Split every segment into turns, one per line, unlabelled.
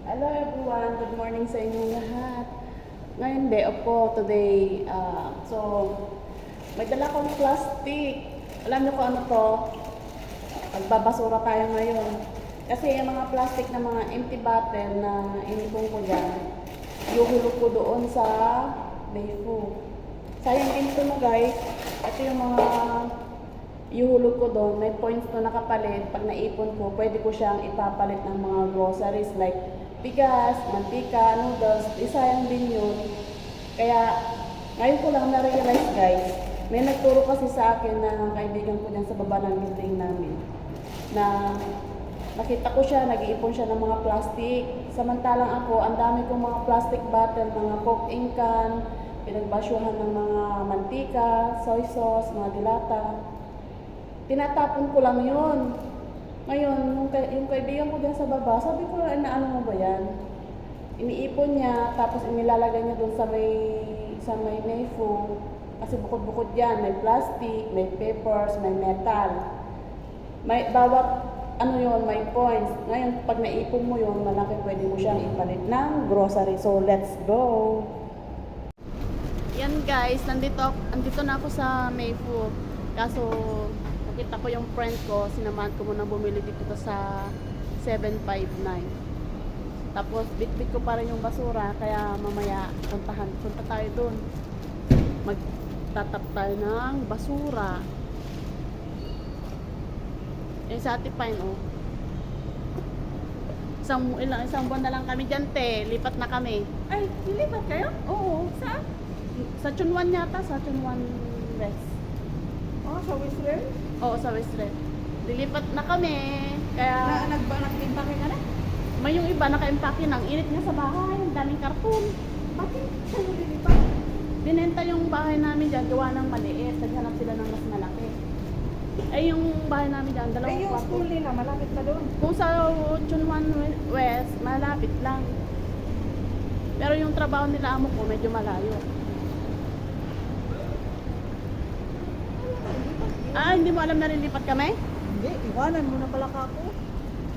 Hello everyone, good morning sa inyong lahat. Ngayon day off ko today. So, may dala akong plastic. Alam niyo kung ano to? Magbabasura tayo ngayon. Kasi yung mga plastic na mga empty bottle na inipon ko dyan, yuhulog ko doon sa Bayfu. Sayang din ito mo guys. Ito yung mga ihulog ko doon, may points na nakapalit. Pag naipon ko, pwede ko siyang ipapalit ng mga groceries like bigas, mantika, noodles. Isayang din yun. Kaya, ngayon ko lang na-realize guys, may nagturo kasi sa akin na kaibigan ko dyan sa baba ng building namin, na nakita ko siya, nag-iipon siya ng mga plastic. Samantalang ako, ang dami kong mga plastic bottle, mga coke ink can, pinagbasyuhan ng mga mantika, soy sauce, mga dilata. Tinatapon ko lang yun. Ngayon, yung kaibigan ko dyan sa baba, sabi ko, ano mo ba yan? Iniipon niya, tapos inilalagay niya doon sa may Mayfu. Kasi bukod-bukod yan, may plastic, may papers, may metal. May bawat may points. Ngayon, pag naipon mo yun, malaki pwede mo siyang ipalit ng grocery. So, let's go! Yan guys, nandito na ako sa Mayfu. Kaso, nakita ko yung friend ko, sinamahan ko muna bumili dito sa 759. Tapos bitbit ko pa rin yung basura, kaya mamaya punta tayo doon. Magtatap tayo ng basura. Yung sa Ate Pine, oh. Isang buwan na lang kami dyan, te. Lipat na kami.
Ay, nilipat kayo?
Oo.
Saan?
Sa Chunwan yata, sa Chunwan West.
Oh, sa Whistler?
Oo, sa West Red. Lilipat na kami. Kaya
Nag-impake ka na?
may yung iba naka-impake ng init nga sa bahay. Ang daming karton.
Bakit? Saan mo lilipat?
Binenta yung bahay namin dyan, gawa ng maliit. Naghanap sila ng mas malaki. Yung bahay namin dyan, dalawang
Ay, yung
kwarto.
school nila, malapit pa doon.
Kung sa Chunwan West, malapit lang. Pero yung trabaho nila amo ko, medyo malayo. Hindi mo alam na rin lipat kami?
Hindi, iwanan mo na pala ka ako.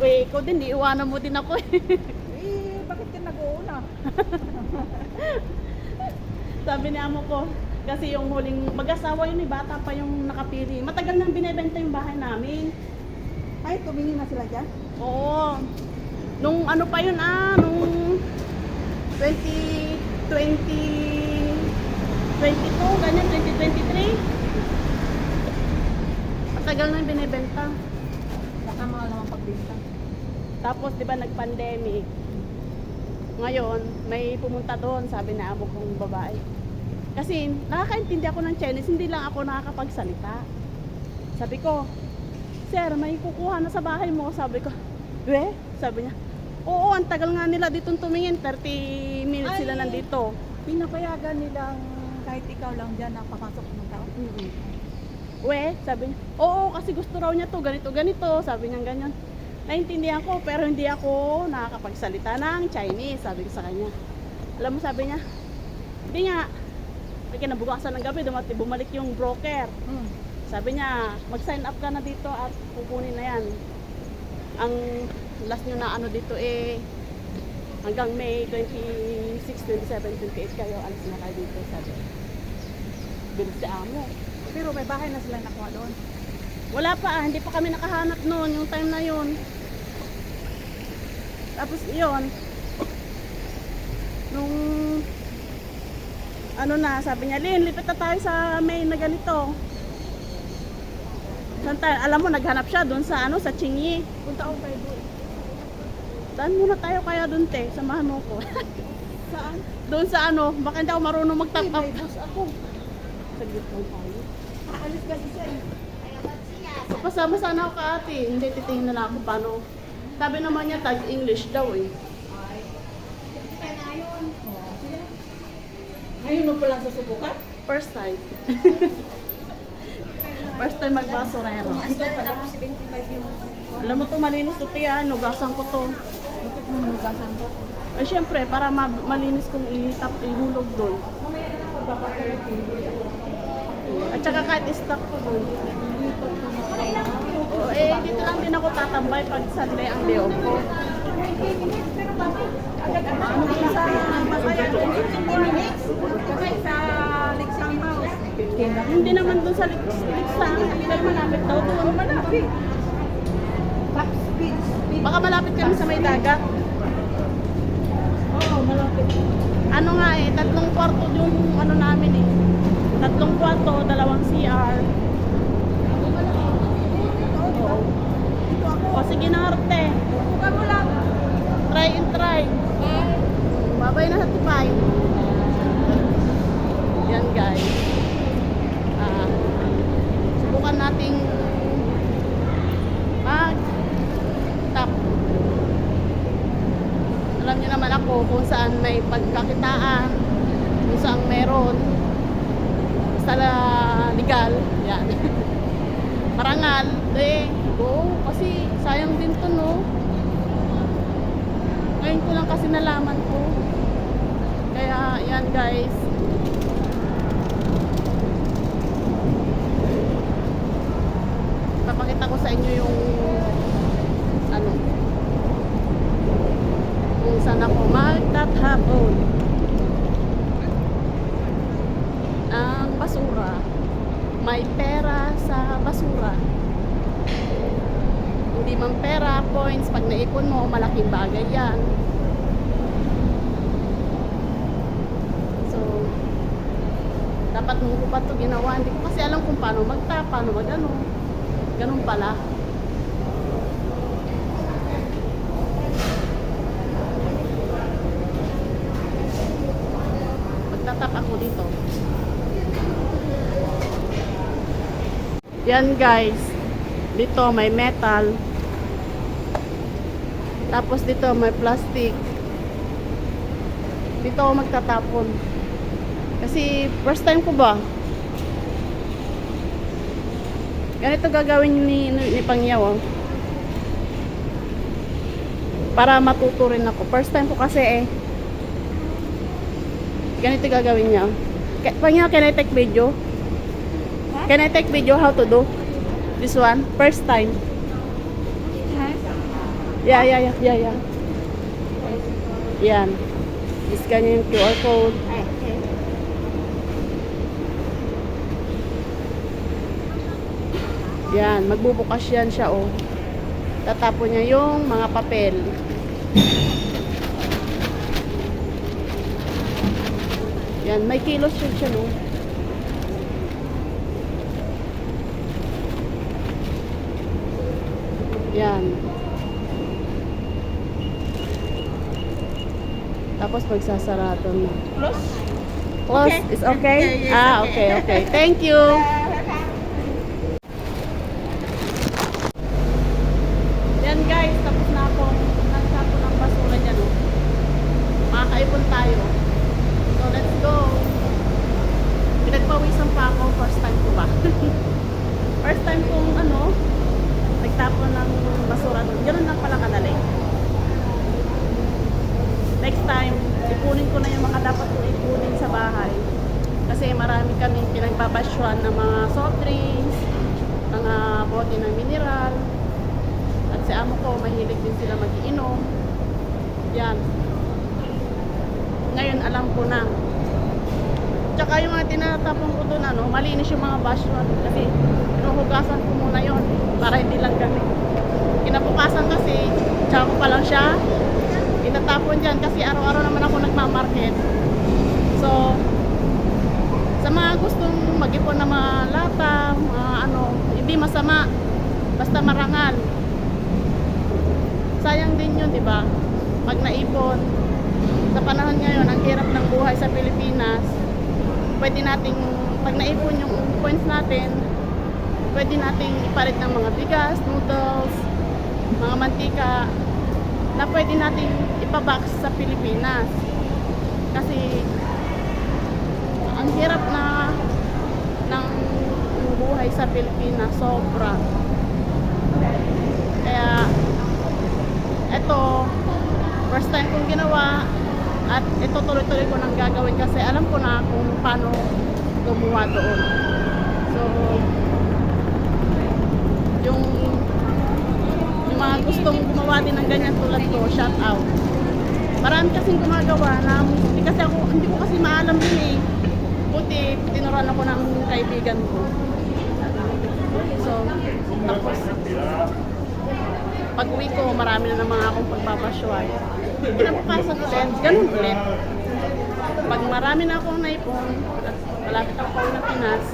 Uy, ikaw din, iiwanan mo din ako eh.
Bakit ka nag-uuna?
Sabi ni amo ko, kasi yung huling mag-asawa yun, bata pa yung nakapili. Matagal nang binebenta yung bahay namin.
Ay, tumingin na sila dyan?
Oo. Nung ano pa yun nung 2022, ganyan, 2023. Matagal nang binebenta.
Baka mahal naman pagbenta.
Tapos, di ba, nag-pandemic. Ngayon, may pumunta doon, sabi na amo kong babae. Kasi, nakakaintindi ako ng Chinese, hindi lang ako nakakapagsalita. Sabi ko, sir, may kukuha na sa bahay mo. Sabi ko, sabi niya, oo, ang tagal nga nila dito tumingin, 30 minutes sila nandito.
Pinapayagan nilang kahit ikaw lang dyan na papasok ng tao?
Sabi niya, oo, kasi gusto raw niya to, ganito, sabi niya ganyan. Naintindihan ko, pero hindi ako nakakapagsalita ng Chinese, sabi ko sa kanya. Alam mo, sabi niya, hindi nga, kinabukasan ng gabi, bumalik yung broker. Sabi niya, mag-sign up ka na dito at kukunin na yan. Ang last nyo na dito hanggang May 26, 27, 28 kayo, alis na kayo dito, sabi. Bilis si amo.
Pero may bahay na sila nakuha doon.
Wala pa, hindi pa kami nakahanap noon, yung time na yun. Tapos yun, nung sabi niya, Lynn, lipat na tayo sa May na ganito. Alam mo, naghanap siya doon sa sa Chingy.
Punta ako tayo doon.
Daan muna tayo kaya doon, te, samahan mo ko.
Saan?
Doon sa baka hindi ako marunong
Ay,
mag-top up.
may bus ako.
Saglit lang tayo.
Aalis kasi siya eh.
Pasama sana ako ka ate. Hindi, titingin na lang ako paano. Sabi naman niya, tag English daw eh.
Ngayon mo palang susubukan?
First time. First time magbasurero.
Tapos 75 yung...
Alam mo to, malinis to tiyan. Nugasan ko to.
Bakit mo nugasan ko?
Ay, syempre, para malinis kong ihulog doon.
Mamaya na ako babakit.
At saka kahit stock ko doon. Dito lang din ako tatambay pag Sunday ang day off ko. Hindi naman doon sa Litsa. Hindi naman malapit daw doon. Malapit. Baka malapit kami sa may dagat.
Oo, malapit.
Ano nga eh, 3 kwarto yung ano namin eh. 3 kwarto, 2 CR. Oo. O sige na arte.
Bukan mo lang.
Try and try. Babay na sa tipay. Yan guys. Subukan nating mag-tap. Alam niyo naman ako kung saan may pagkakitaan, kung saan meron. Basta legal. Yan. Parangal. Go. Kasi sayang din to, no? Ngayon ko lang kasi nalaman ko. Kaya, yan guys. Papakita ko sa inyo yung ano, kung saan ako magtatapon ang basura. May pera sa basura. Hindi man pera, points, pag naipon mo, malaking bagay yan. So, dapat nung ko pa ito ginawa. Hindi ko kasi alam kung paano magtap, paano magano. Ganun pala. Magtatap ako dito. Yan guys. Dito may metal. Tapos dito may plastic. Dito ako magtatapon. Kasi first time ko ba? Ganito gagawin ni Pangyaw. Oh. Para matuto rin ako. First time ko kasi eh. Ganito gagawin niya. Pangyaw, can I take video? Can I take video how to do this one? First time. Yeah. Yan. Scan yung QR code. Yan, magbubukas yan siya, oh. Tatapon niya yung mga papel. Yan, may kilos siya, no. Yan. Tapos magsasarado na.
Close?
Close?
Okay.
Is okay?
Yeah, yes,
Okay. Thank you. Yan guys, tapos na akong nagsapo ng basura dyan, oh. Makakaipon tayo. So, let's go. Pinagpawisan pa ako, first time ko ba? First time kong nagtapon ng basura doon. Ganun lang pala kadali. Next time, ipunin ko na yung mga dapat kong ipunin sa bahay. Kasi marami kami pinagbabasyuan ng mga soft drinks, mga bote ng mineral. At si amo ko, mahilig din sila mag-iinom. Yan. Ngayon, alam ko na. Tsaka yung mga tinatapon ko doon, malinis yung mga basyuan. Kasi pinuhugasan ko muna yon para hindi lang kami. Kinabukasan kasi, tsaka ko pa lang siya itatapon dyan kasi araw-araw naman ako nagmamarket. So, sa mga gustong mag-ipon na mga lata, hindi masama, basta marangal. Sayang din yun, di ba? Pag naipon, sa panahon ngayon, ang hirap ng buhay sa Pilipinas, pwede nating, pag naipon yung points natin, pwede nating ipalit ng mga bigas, noodles, mga mantika, na pwede nating ipabox sa Pilipinas. Kasi ang hirap ng buhay sa Pilipinas, sobra. Kaya eto, first time kong ginawa at ito tuloy-tuloy ko nang gagawin kasi alam ko na kung paano gumawa doon. So, yung mga gustong gumawa din ng ganyan tulad ko, shout out. Marami kasing gumagawa na hindi ko kasi maalam din eh Buti, tinuruan ako ng kaibigan ko. So, tapos, pag uwi ko, marami na naman akong pagpapasyal. Pinapapasan ulit, ganun ulit. Pag marami na akong naipon, at malapit ako pa ng Pinas,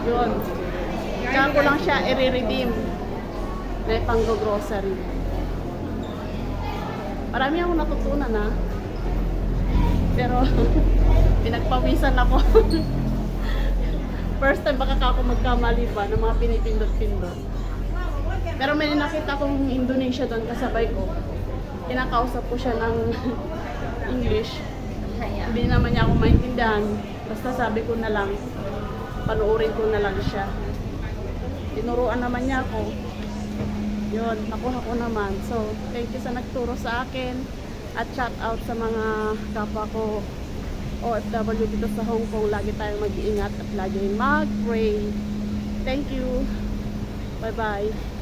yun. Tsaka ko lang siya i-redeem na ipang-grocery. Marami akong natutunan na. Pero, pinagpawisan ako. First time baka ako magkamali pa ng mga pinipindot-pindot. Pero may nakita kong Indonesia doon kasabay ko. Kinakausap ko siya ng English. Hindi naman niya ako maintindihan. Basta sabi ko na lang, panuorin ko na lang siya. Tinuruan naman niya ako. Yun, nakuha ko naman. So, thank you sa nagturo sa akin. At shout out sa mga kapwa ko OFW dito sa Hong Kong. Lagi tayong mag-iingat at lagi mag-pray. Thank you. Bye-bye.